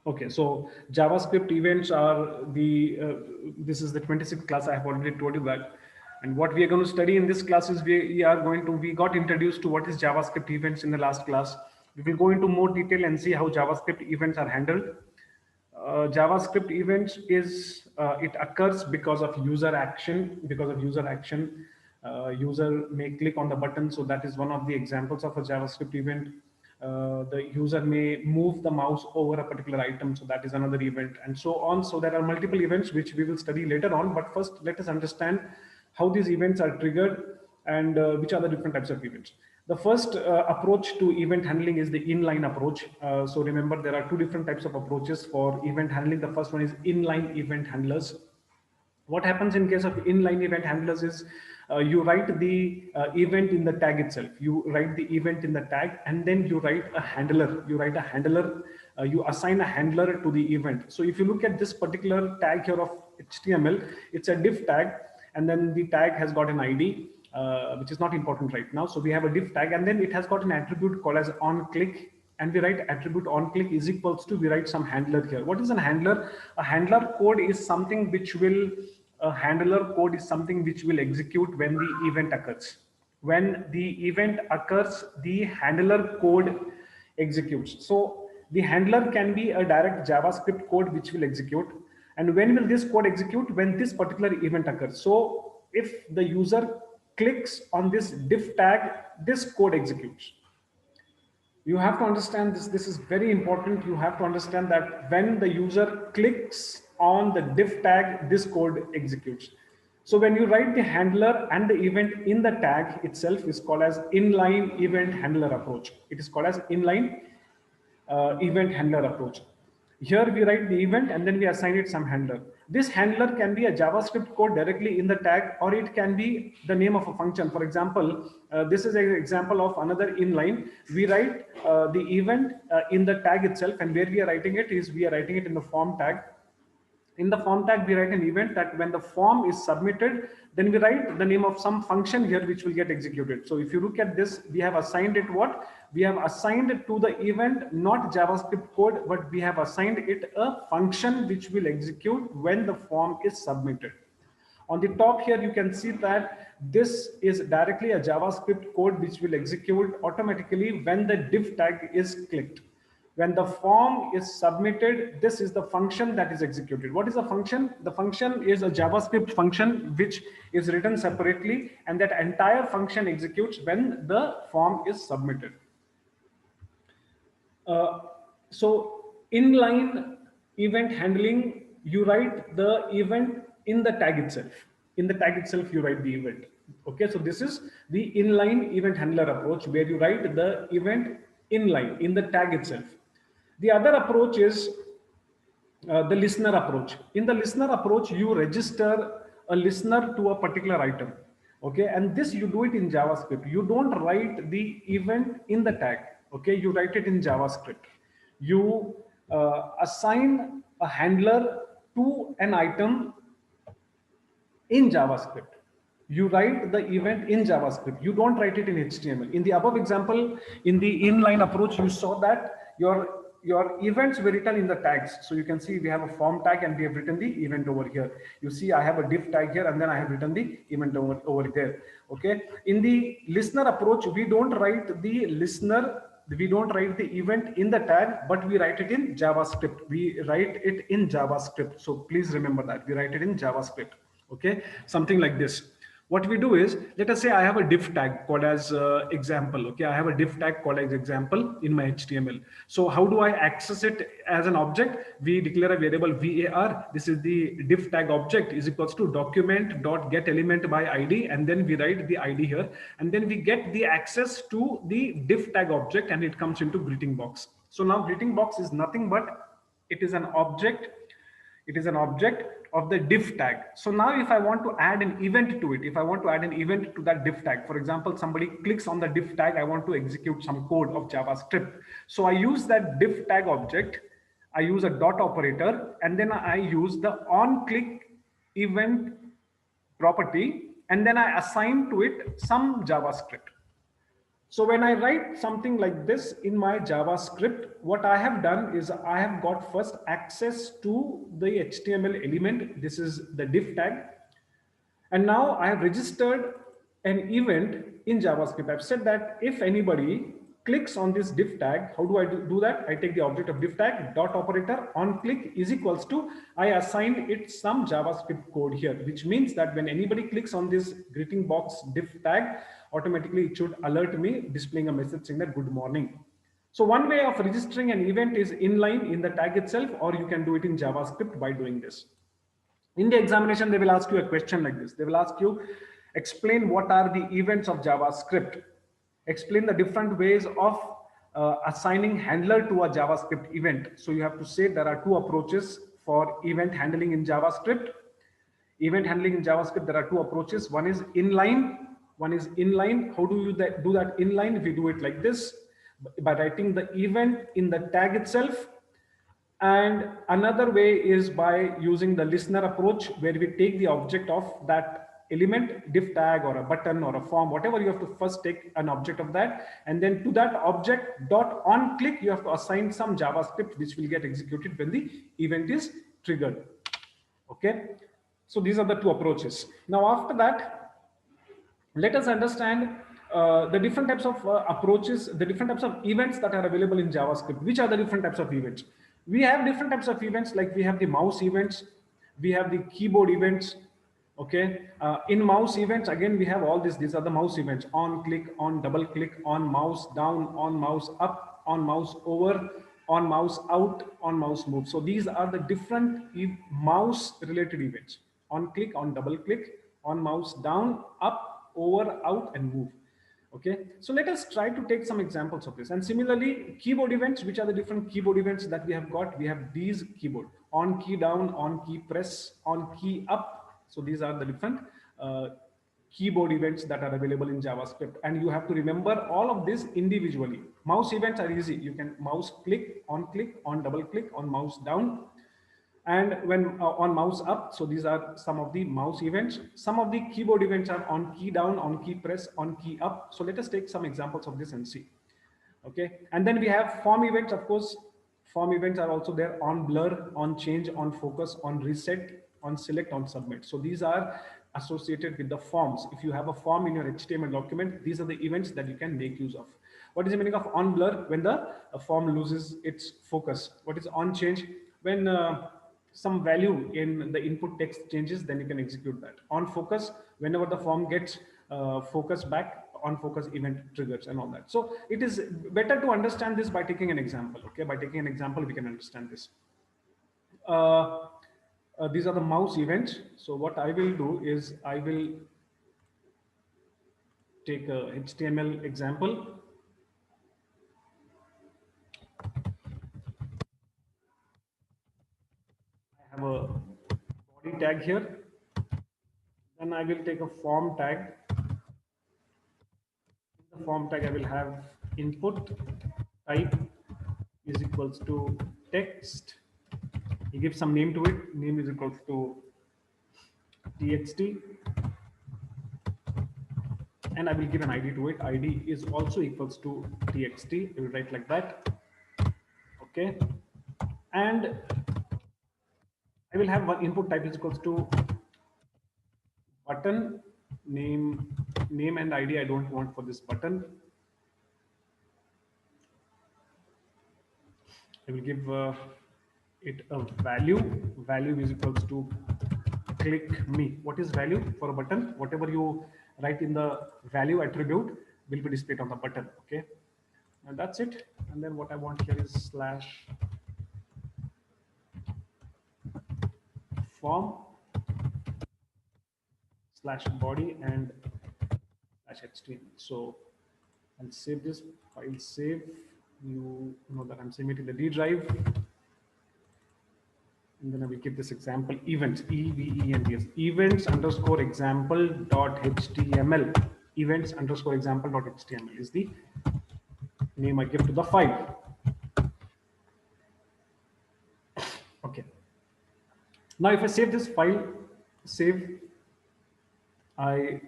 Okay, so JavaScript events are this is the 26th class. I have already told you that. And what we are going to study in this class is we got introduced to what is JavaScript events in the last class. We will go into more detail and see how JavaScript events are handled. JavaScript events it occurs because of user action. User may click on the button, so that is one of the examples of a JavaScript event. The user may move the mouse over a particular item, so that is another event, and so on. So there are multiple events which we will study later on, but first let us understand how these events are triggered and which are the different types of events. The first approach to event handling is the inline approach. So remember, there are two different types of approaches for event handling. The first one is inline event handlers. What happens in case of inline event handlers is you write the event in the tag itself. You write the event in the tag, and then you write a handler. You assign a handler to the event. So if you look at this particular tag here of HTML, it's a div tag, and then the tag has got an ID. Which is not important right now. So we have a div tag, and then it has got an attribute called as on click, and we write attribute on click is equals to, we write some handler here. What is a handler? A handler code is something which will execute when the event occurs. When the event occurs, the handler code executes. So the handler can be a direct JavaScript code which will execute. And when will this code execute? When this particular event occurs. So if the user clicks on this div tag, this code executes. You have to understand this. This is very important. You have to understand that when the user clicks on the div tag, this code executes. So when you write the handler and the event in the tag itself is called as inline event handler approach. It is called as inline event handler approach. Here we write the event and then we assign it some handler. This handler can be a JavaScript code directly in the tag, or it can be the name of a function. For example, this is an example of another inline. We write the event in the tag itself, and where we are writing it is we are writing it in the form tag. In the form tag, we write an event that when the form is submitted, then we write the name of some function here which will get executed. So if you look at this, we have assigned it what? We have assigned it to the event, not JavaScript code, but we have assigned it a function which will execute when the form is submitted. On the top here, you can see that this is directly a JavaScript code which will execute automatically when the div tag is clicked. When the form is submitted, this is the function that is executed. What is the function? The function is a JavaScript function which is written separately, and that entire function executes when the form is submitted. So inline event handling, you write the event in the tag itself. In the tag itself, you write the event. Okay, so this is the inline event handler approach, where you write the event inline in the tag itself. The other approach is the listener approach. In the listener approach, you register a listener to a particular item. Okay, and this you do it in JavaScript. You don't write the event in the tag. Okay, you write it in JavaScript. You assign a handler to an item in JavaScript. You write the event in JavaScript. You don't write it in HTML. In the above example, in the inline approach, you saw that your events were written in the tags. So you can see we have a form tag and we have written the event over here. You see I have a div tag here, and then I have written the event over there. Okay. In the listener approach, we don't write the listener, we don't write the event in the tag, but we write it in JavaScript. We write it in JavaScript. So please remember that we write it in JavaScript. Okay, something like this. What we do is, let us say I have a div tag called as example. Okay, I have a div tag called as example in my HTML. So how do I access it as an object? We declare a variable var. This is the div tag object is equals to document.getElement by ID, and then we write the ID here, and then we get the access to the div tag object, and it comes into greeting box. So now greeting box is nothing but it is an object. It is an object of the div tag. So now if I want to add an event to it, if I want to add an event to that div tag, for example, somebody clicks on the div tag, I want to execute some code of JavaScript. So I use that div tag object, I use a dot operator, and then I use the on click event property, and then I assign to it some JavaScript. So when I write something like this in my JavaScript, what I have done is I have got first access to the HTML element. This is the div tag. And now I have registered an event in JavaScript. I've said that if anybody clicks on this div tag, how do I do that? I take the object of div tag, dot operator on click is equals to, I assign it some JavaScript code here, which means that when anybody clicks on this greeting box div tag, automatically it should alert me displaying a message saying that good morning. So one way of registering an event is inline in the tag itself, or you can do it in JavaScript by doing this. In the examination, they will ask you a question like this. They will ask you, explain what are the events of JavaScript. Explain the different ways of assigning handler to a JavaScript event. So you have to say there are two approaches for event handling in JavaScript. Event handling in JavaScript, there are two approaches. One is inline. One is inline. How do you do that inline? If you do it like this, by writing the event in the tag itself. And another way is by using the listener approach, where we take the object of that element, div tag or a button or a form, whatever. You have to first take an object of that, and then to that object dot on click, you have to assign some JavaScript which will get executed when the event is triggered. Okay, so these are the two approaches. Now after that, let us understand the different types of approaches, the different types of events that are available in JavaScript. Which are the different types of events? We have different types of events, like we have the mouse events, we have the keyboard events. Okay, in mouse events, again, we have all this. These are the mouse events: on click, on double click, on mouse down, on mouse up, on mouse over, on mouse out, on mouse move. So these are the different mouse related events: on click, on double click, on mouse down, up, over, out, and move. Okay, so let us try to take some examples of this. And similarly, keyboard events. Which are the different keyboard events that we have got? We have these keyboard: on key down, on key press, on key up. So these are the different keyboard events that are available in JavaScript, and you have to remember all of this individually. Mouse events are easy. You can mouse click, on double click, on mouse down, and when on mouse up. So these are some of the mouse events. Some of the keyboard events are on key down, on key press, on key up. So let us take some examples of this and see. Okay, and then we have form events. Of course, form events are also there: on blur, on change, on focus, on reset, on select, on submit. So these are associated with the forms. If you have a form in your HTML document, these are the events that you can make use of. What is the meaning of on blur? When the form loses its focus. What is on change? When some value in the input text changes, then you can execute that. On focus, whenever the form gets focus back, on focus event triggers and all that. So it is better to understand this by taking an example. Okay, by taking an example, we can understand this. These are the mouse events. So what I will do is I will take a HTML example. I have a body tag here. Then I will take a form tag. In the form tag, I will have input type is equals to text. You give some name to it. Name is equals to txt, and I will give an ID to it. ID is also equals to txt. I will write like that. Okay, and I will have one input type is equals to button name and ID. I don't want for this button. I will give it a value. Value is equals to click me. What is value for a button? Whatever you write in the value attribute will be displayed on the button. Okay, and that's it. And then what I want here is slash form slash body and slash html. So I'll save this file. Save. You know that I'm saving it in the D drive. And then I will give this example events, events, events underscore example dot html. Events underscore example dot html is the name I give to the file. Okay. Now, if I save this file, save, I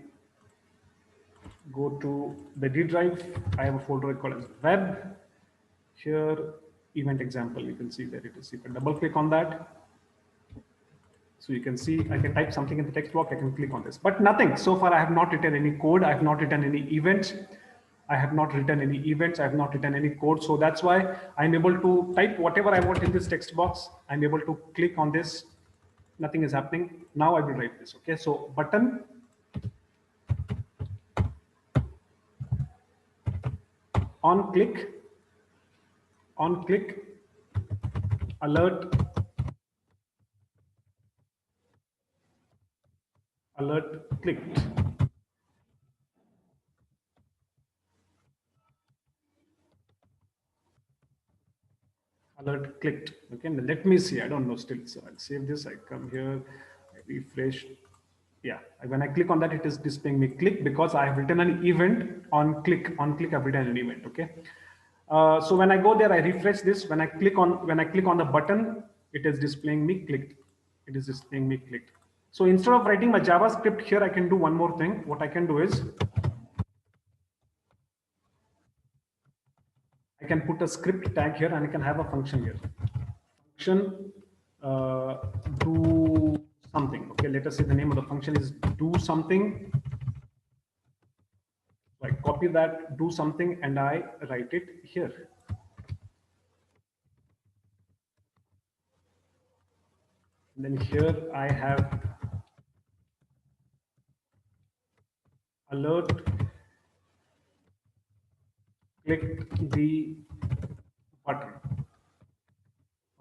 go to the D drive. I have a folder called as web. Here, event example, you can see that it is. You can double click on that. So you can see I can type something in the text box, I can click on this, but nothing. So far, I have not written any code. I have not written any events. I have not written any events. I have not written any code. So that's why I'm able to type whatever I want in this text box. I'm able to click on this. Nothing is happening. Now I will write this. Okay. So button on click, alert, clicked. Alert clicked. Okay, now let me see. I don't know still. So I'll save this. I come here, I refresh. Yeah, when I click on that, it is displaying me click because I have written an event on click. On click, I've written an event. Okay. So when I go there, I refresh this. When I click on the button, it is displaying me clicked. It is displaying me clicked. So instead of writing my JavaScript here, I can do one more thing. What I can do is I can put a script tag here and I can have a function here. Function do something. Okay, let us say the name of the function is do something. So I copy that do something and I write it here. And then here I have alert, click the button.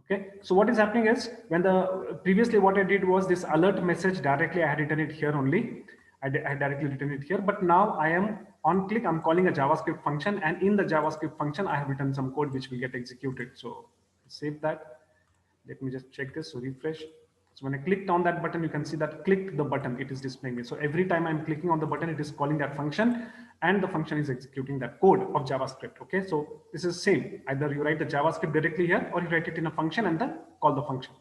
Okay, so what is happening is when the previously what I did was this alert message directly I had written it here only. I had directly written it here, but now I am on click, I'm calling a JavaScript function, and in the JavaScript function I have written some code which will get executed. So save that. Let me just check this. So refresh. So when I clicked on that button, you can see that click the button, it is displaying me. So every time I'm clicking on the button, it is calling that function and the function is executing that code of JavaScript. Okay, so this is same. Either you write the JavaScript directly here or you write it in a function and then call the function.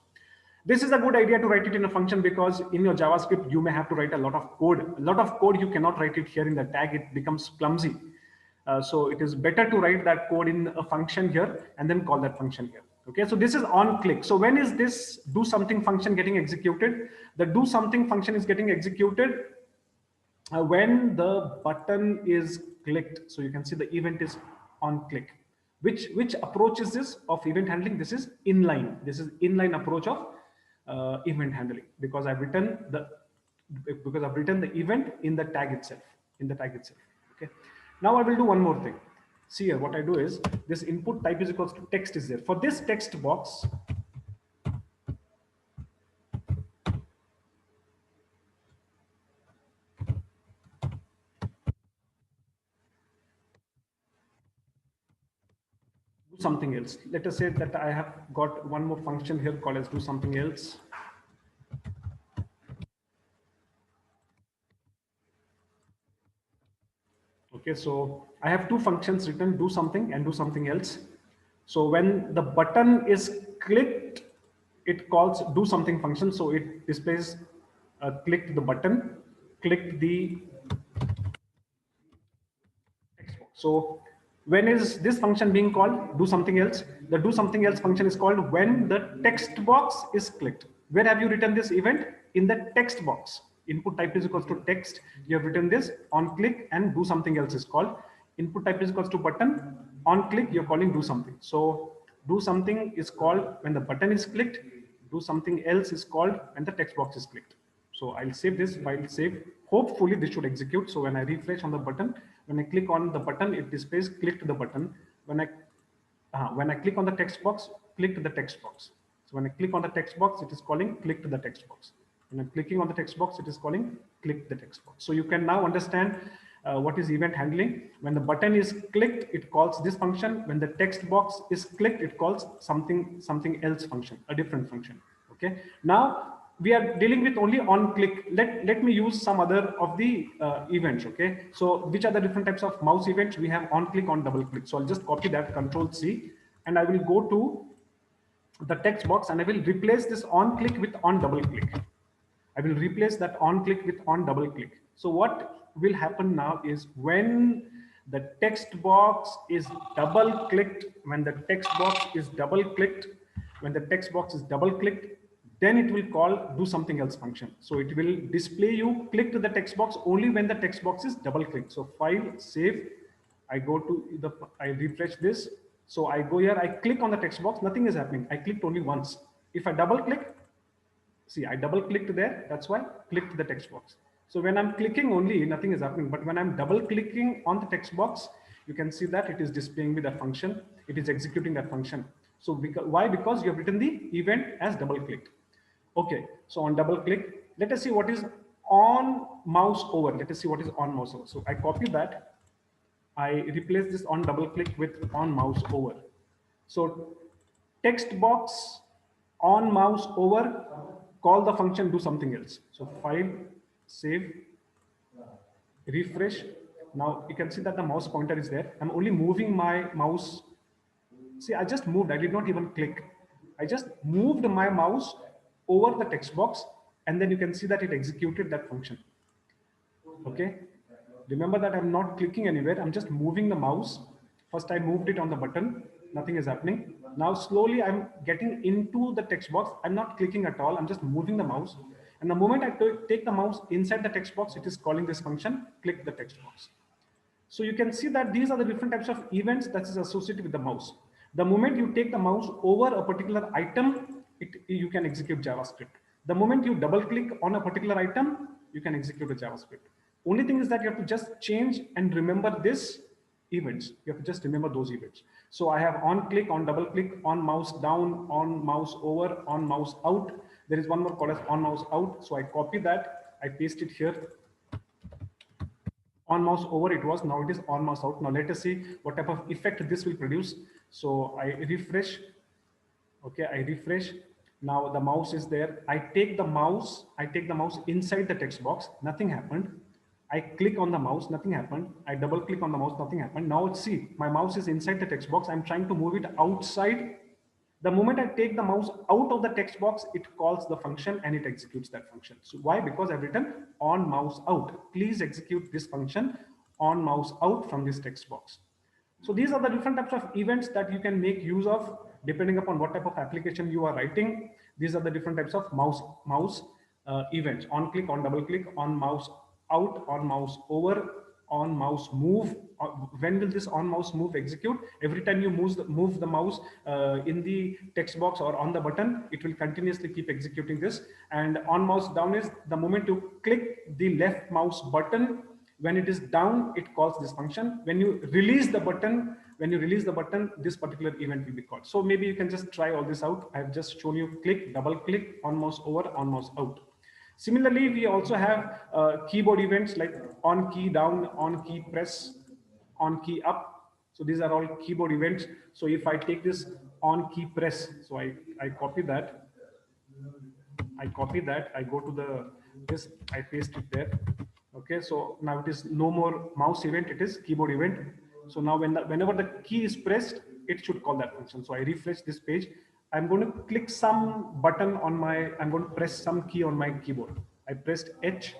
This is a good idea to write it in a function because in your JavaScript, you may have to write a lot of code. A lot of code, you cannot write it here in the tag. It becomes clumsy. So it is better to write that code in a function here and then call that function here. Okay, so this is on click. So when is this do something function getting executed? The do something function is getting executed when the button is clicked. So you can see the event is on click. Which approach is this of event handling? This is inline. This is inline approach of event handling because I've written the event in the tag itself. Okay. Now I will do one more thing. See here, what I do is this input type is equals to text is there. For this text box, do something else. Let us say that I have got one more function here called as do something else. Okay, so I have two functions written, do something and do something else. So when the button is clicked, it calls do something function. So it displays clicked the button, clicked the text box. So when is this function being called? Do something else. The do something else function is called when the text box is clicked. Where have you written this event? In the text box. Input type is equals to text. You have written this on click and do something else is called. Input type is equals to button. On click, you're calling do something. So do something is called when the button is clicked. Do something else is called when the text box is clicked. So I'll save this while save. Hopefully this should execute. So when I refresh on the button, when I click on the button, it displays clicked the button. When I click on the text box, click the text box. So when I click on the text box, it is calling click to the text box. When I'm clicking on the text box, it is calling click the text box. So you can now understand what is event handling. When the button is clicked, it calls this function. When the text box is clicked, it calls something else function, a different function. Okay. Now we are dealing with only on click. Let me use some other of the events. Okay. So which are the different types of mouse events? We have on click, on double click. So I'll just copy that, Control C, and I will go to the text box and I will replace this on click with on double click. I will replace that on click with on double click. So what will happen now is when the text box is double clicked, when the text box is double clicked, when the text box is double clicked, then it will call do something else function. So it will display you clicked the text box only when the text box is double clicked. So file, save, I go to the, I refresh this. So I go here, I click on the text box, nothing is happening. I clicked only once. If I double click, see, I double clicked there. That's why clicked the text box. So when I'm clicking only, nothing is happening. But when I'm double clicking on the text box, you can see that it is displaying me that function. It is executing that function. So why? Because you have written the event as double clicked. Okay. So on double click, let us see what is on mouse over. Let us see what is on mouse over. So I copy that. I replace this on double click with on mouse over. So text box on mouse over, call the function do something else. So file, save, refresh. Now you can see that the mouse pointer is there. I'm only moving my mouse. See, I just moved, I did not even click. I just moved my mouse over the text box, and then you can see that it executed that function. Okay. Remember that I'm not clicking anywhere. I'm just moving the mouse. First, I moved it on the button. Nothing is happening. Now, slowly, I'm getting into the text box. I'm not clicking at all. I'm just moving the mouse. And the moment I take the mouse inside the text box, it is calling this function, click the text box. So you can see that these are the different types of events that is associated with the mouse. The moment you take the mouse over a particular item, you can execute JavaScript. The moment you double click on a particular item, you can execute a JavaScript. Only thing is that you have to just change and remember this events. You have to just remember those events. So I have on click, on double click, on mouse down, on mouse over, on mouse out. There is one more called as on mouse out. So I copy that, I paste it here. On mouse over it was, now it is on mouse out. Now let us see what type of effect this will produce. So I refresh. Okay, I refresh. Now the mouse is there. I take the mouse inside the text box, nothing happened. I click on the mouse, nothing happened. I double click on the mouse, nothing happened. Now see, my mouse is inside the text box. I'm trying to move it outside. The moment I take the mouse out of the text box, it calls the function and it executes that function. So why? Because I've written on mouse out. Please execute this function on mouse out from this text box. So these are the different types of events that you can make use of depending upon what type of application you are writing. These are the different types of mouse events: on click, on double click, on mouse out, on mouse over, on mouse move. When will this on mouse move execute? Every time you move the mouse in the text box or on the button, it will continuously keep executing this. And on mouse down is the moment you click the left mouse button. When it is down, it calls this function. When you release the button, this particular event will be called. So maybe you can just try all this out. I've just shown you click, double click, on mouse over, on mouse out. Similarly, we also have keyboard events like on key down, on key press, on key up. So these are all keyboard events. So if I take this on key press, so I copy that. I go to this, I paste it there. Okay, so now it is no more mouse event, it is keyboard event. So now whenever the key is pressed, it should call that function. So I refresh this page. I'm going to click some button on I'm going to press some key on my keyboard. I pressed H,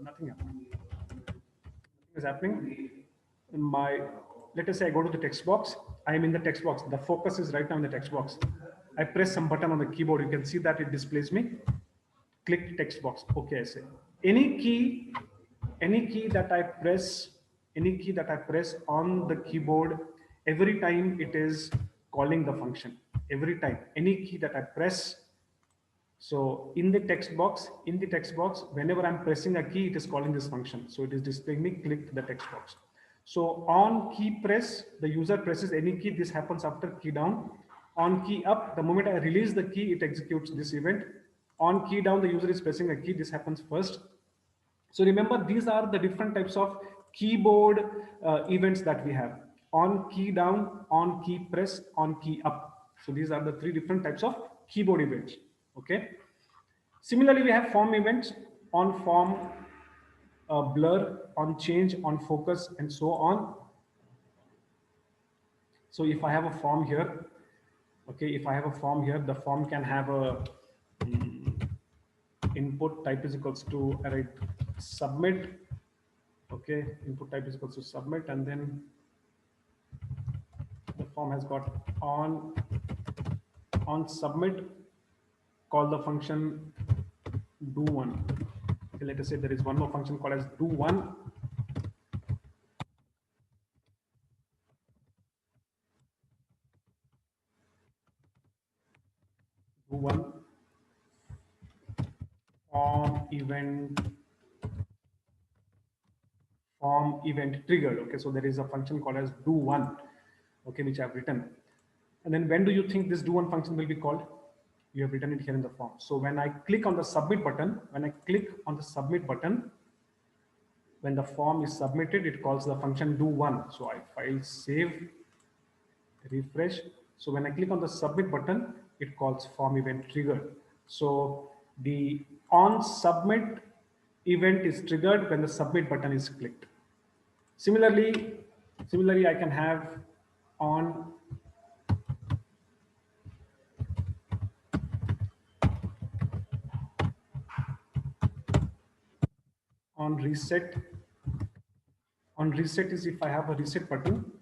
nothing happened. Nothing is happening. Let us say I go to the text box. I am in the text box. The focus is right now in the text box. I press some button on the keyboard. You can see that it displays me. Click text box. Okay, I say any key that I press, on the keyboard, every time it is calling the function. Every time, any key that I press. So in the text box, whenever I'm pressing a key, it is calling this function. So it is displaying me click the text box. So on key press, the user presses any key. This happens after key down. On key up, the moment I release the key, it executes this event. On key down, the user is pressing a key. This happens first. So remember, these are the different types of keyboard events that we have: on key down, on key press, on key up. So these are the three different types of keyboard events. Okay. Similarly, we have form events: on form, blur, on change, on focus, and so on. So if I have a form here, okay, the form can have a input type is equals to submit. Okay, input type is equal to submit, and then the form has got on submit, call the function do one. Okay, let us say there is one more function called as do one form event triggered. Okay, so there is a function called as do one, okay, which I've written. And then when do you think this do one function will be called? You have written it here in the form. So when I click on the submit button, when the form is submitted, it calls the function do one. So I file save, refresh. So when I click on the submit button, it calls form event trigger. So the on submit event is triggered when the submit button is clicked. Similarly, I can have on on reset. On reset is if I have a reset button.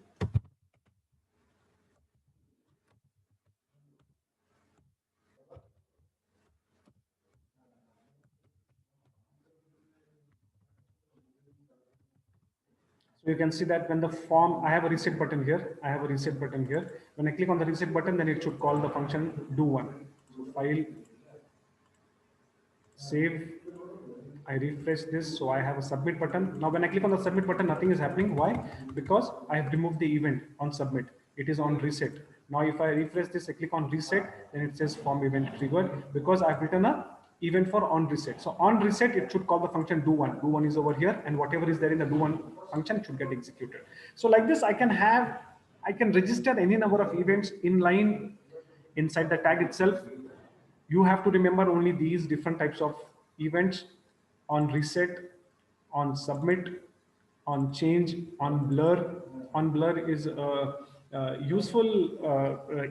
So you can see that when the form, I have a reset button here. When I click on the reset button, then it should call the function do one. So file, save, I refresh this, so I have a submit button. Now when I click on the submit button, nothing is happening. Why? Because I have removed the event on submit. It is on reset. Now if I refresh this, I click on reset, then it says form event triggered because I've written a event for on reset. So on reset, it should call the function do one. Do one is over here, and whatever is there in the do one function should get executed. So like this, I can register any number of events in line inside the tag itself. You have to remember only these different types of events: on reset, on submit, on change, on blur. On blur is a useful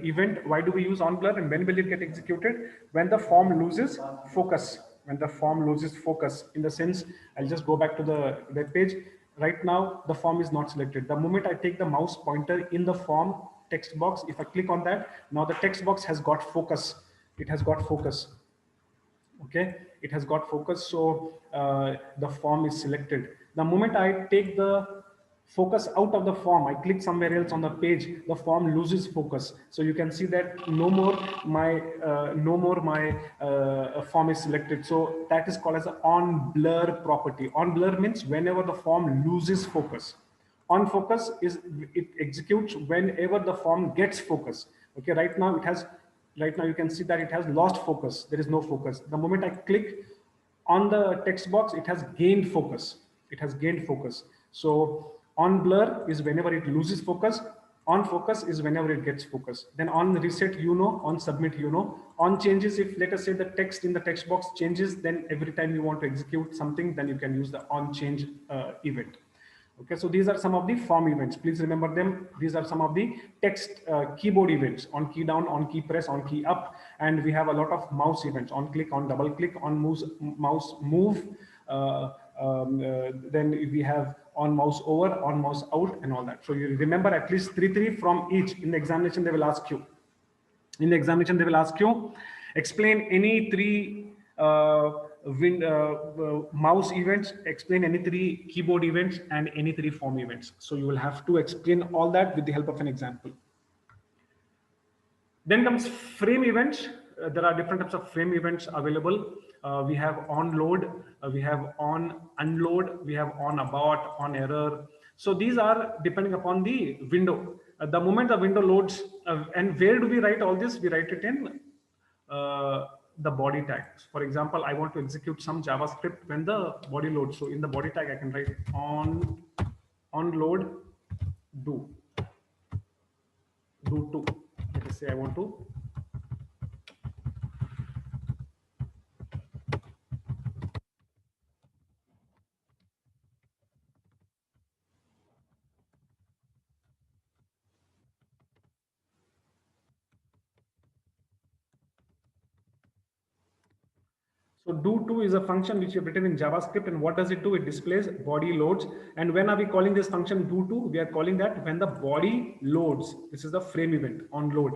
event. Why do we use on blur, and when will it get executed? When the form loses focus. When the form loses focus, in the sense, I'll just go back to the web page. Right now, the form is not selected. The moment I take the mouse pointer in the form text box, if I click on that, now the text box has got focus. It has got focus. Okay, it has got focus. So the form is selected. The moment I take the focus out of the form, I click somewhere else on the page, the form loses focus. So you can see that no more my form is selected. So that is called as an on blur property. On blur means whenever the form loses focus. On focus is it executes whenever the form gets focus. Okay, right now you can see that it has lost focus. There is no focus. The moment I click on the text box, it has gained focus. So on blur is whenever it loses focus. On focus is whenever it gets focus. Then on reset, on submit, on changes, if let us say the text in the text box changes, then every time you want to execute something, then you can use the on change event. Okay, so these are some of the form events. Please remember them. These are some of the text keyboard events: on key down, on key press, on key up. And we have a lot of mouse events: on click, on double click, on mouse move. Then we have on mouse over, on mouse out, and all that. So you remember at least three from each. In the examination, they will ask you. Explain any three mouse events, explain any three keyboard events, and any three form events. So you will have to explain all that with the help of an example. Then comes frame events. There are different types of frame events available. We have on load, we have on unload, we have on abort, on error. So these are depending upon the window. The moment the window loads, and where do we write all this? We write it in the body tags. For example, I want to execute some JavaScript when the body loads. So in the body tag, I can write on load do to. Let us say I want to. So do2 is a function which you have written in JavaScript, and what does it do? It displays body loads. And when are we calling this function do2? We are calling that when the body loads. This is the frame event on load.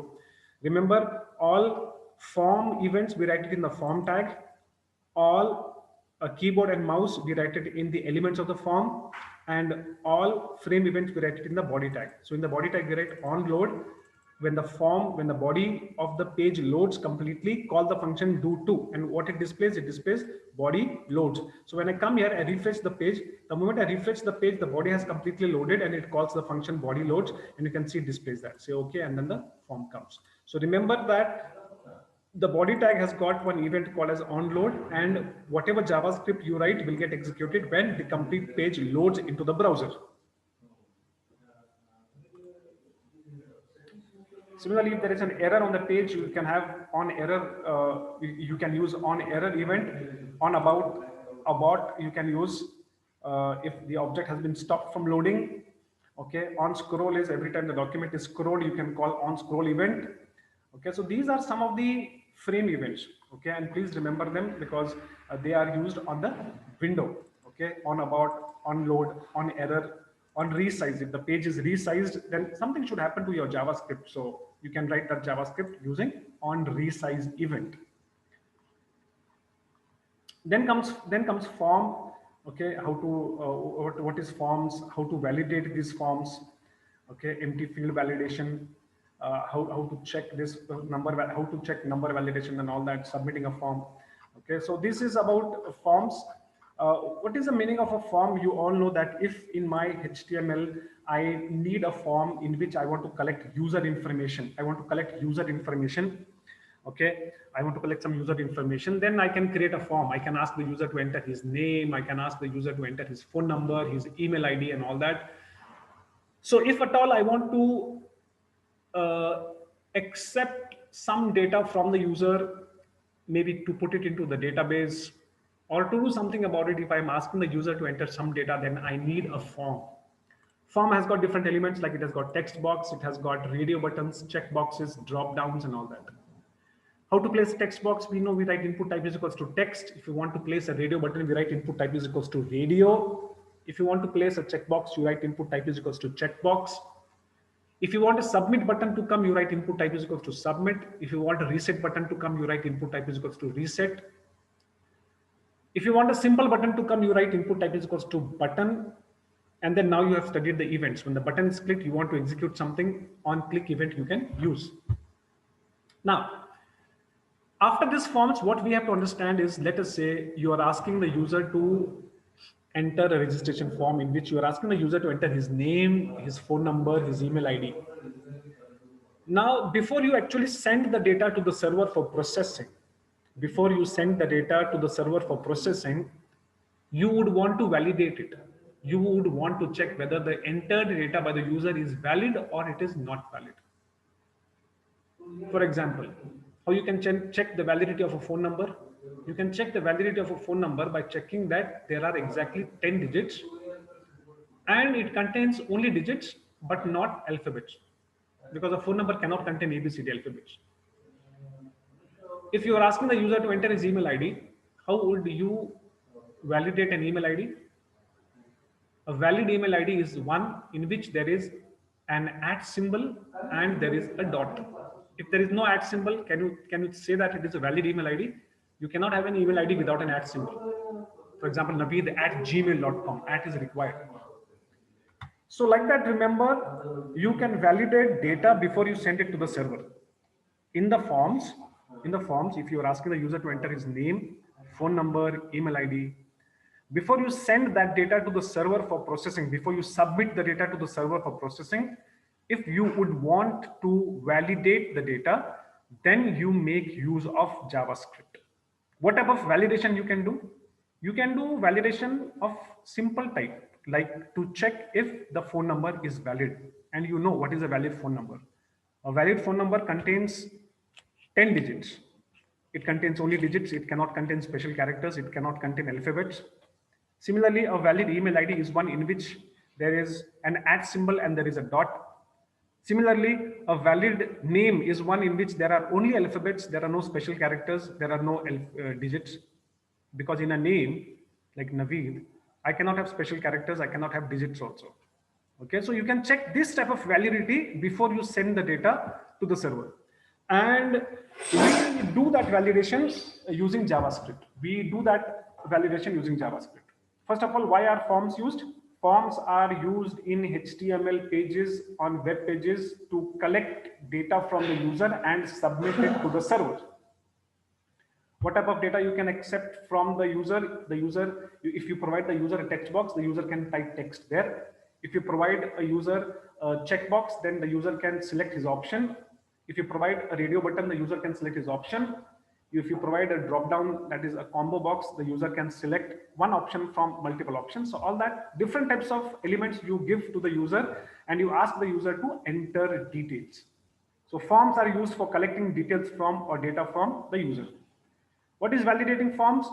Remember, all form events we write it in the form tag. All keyboard and mouse we write it in the elements of the form, and all frame events we write it in the body tag. So in the body tag we write on load. When the body of the page loads completely, call the function do2, and what it displays body loads. So when I come here, I refresh the page. The moment I refresh the page, the body has completely loaded, and it calls the function body loads, and you can see it displays that. Say okay, and then the form comes. So remember that the body tag has got one event called as onload, and whatever JavaScript you write will get executed when the complete page loads into the browser. Similarly, if there is an error on the page, you can have on error. You can use on error event. On about you can use if the object has been stopped from loading. Okay, on scroll is every time the document is scrolled, you can call on scroll event. Okay, so these are some of the frame events. Okay, and please remember them because they are used on the window. Okay, on about, on load, on error, on resize. If the page is resized, then something should happen to your JavaScript. So you can write that JavaScript using on resize event. Then comes form. Okay, how to what is forms? How to validate these forms? Okay, empty field validation. How to check this number? How to check number validation and all that. Submitting a form. Okay, so this is about forms. What is the meaning of a form? You all know that if in my HTML I need a form in which I want to collect user information, okay, I want to collect some user information, then I can create a form. I can ask the user to enter his name, I can ask the user to enter his phone number, his email ID and all that. So if at all I want to accept some data from the user, maybe to put it into the database or to do something about it, if I'm asking the user to enter some data, then I need a form. Form has got different elements, like it has got text box, it has got radio buttons, check boxes, drop downs and all that. How to place a text box? We know we write input type is equals to text. If you want to place a radio button, we write input type is equals to radio. If you want to place a checkbox, you write input type is equals to checkbox. If you want a submit button to come, you write input type is equals to submit. If you want a reset button to come, you write input type is equals to reset. If you want a simple button to come, you write input type is equals to button. And then now you have studied the events. When the button is clicked, you want to execute something, on click event you can use. Now, after this forms, what we have to understand is, let us say you are asking the user to enter a registration form in which you are asking the user to enter his name, his phone number, his email ID. Now, before you actually send the data to the server for processing, you would want to validate it. You would want to check whether the entered data by the user is valid or it is not valid. For example, how you can check the validity of a phone number? You can check the validity of a phone number by checking that there are exactly 10 digits and it contains only digits but not alphabets, because a phone number cannot contain ABCD alphabets. If you are asking the user to enter his email ID, how would you validate an email ID? A valid email ID is one in which there is an @ symbol and there is a dot. If there is no @ symbol, can you say that it is a valid email ID? You cannot have an email ID without an @ symbol. For example, naveed@gmail.com, @ is required. So like that, remember, you can validate data before you send it to the server. In the forms, if you are asking the user to enter his name, phone number, email ID, before you send that data to the server for processing, before you submit the data to the server for processing, if you would want to validate the data, then you make use of JavaScript. What type of validation you can do? You can do validation of simple type, like to check if the phone number is valid. And you know what is a valid phone number. A valid phone number contains 10 digits. It contains only digits. It cannot contain special characters. It cannot contain alphabets. Similarly, a valid email ID is one in which there is an @ symbol and there is a dot. Similarly, a valid name is one in which there are only alphabets, there are no special characters, there are no digits. because in a name like Naveed, I cannot have special characters, I cannot have digits also. Okay, so you can check this type of validity before you send the data to the server. And we do that validation using JavaScript. We do that validation using JavaScript. First of all, why are forms used? Forms are used in HTML pages on web pages to collect data from the user and submit it to the server. What type of data you can accept from the user, if you provide the user a text box, the user can type text there. If you provide a user a checkbox, then the user can select his option. If you provide a radio button, the user can select his option. If you provide a drop down, that is a combo box, the user can select one option from multiple options. So all that different types of elements you give to the user, and you ask the user to enter details. So forms are used for collecting details from or data from the user. What is validating forms?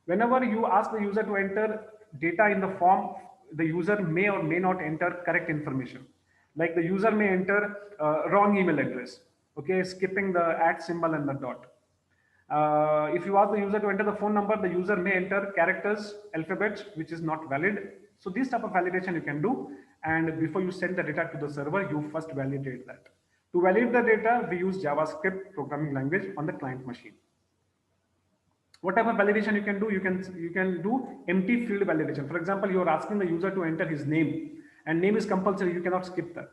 Whenever you ask the user to enter data in the form, the user may or may not enter correct information. Like the user may enter wrong email address, okay, skipping the @ symbol and the dot. If you ask the user to enter the phone number, the user may enter characters, alphabets, which is not valid. So this type of validation you can do. And before you send the data to the server, you first validate that. To validate the data, we use JavaScript programming language on the client machine. What type of validation you can do? You can do empty field validation. For example, you are asking the user to enter his name, and name is compulsory. You cannot skip that.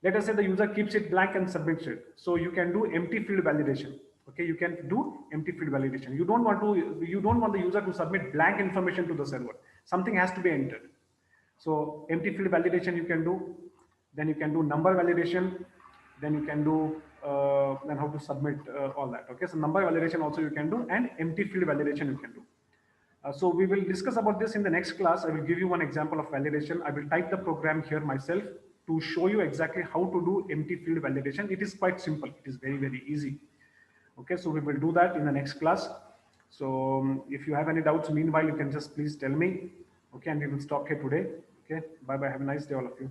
Let us say the user keeps it blank and submits it. So you can do empty field validation. Okay, you can do empty field validation. You don't want the user to submit blank information to the server. Something has to be entered. So empty field validation you can do. Then you can do number validation. Then you can do then how to submit all that. Okay, so number validation also you can do, and empty field validation you can do. So we will discuss about this in the next class. I will give you one example of validation. I will type the program here myself to show you exactly how to do empty field validation. It is quite simple. It is very, very easy. Okay, so we will do that in the next class. So if you have any doubts, meanwhile, you can just please tell me. Okay, and we will stop here today. Okay, bye bye. Have a nice day, all of you.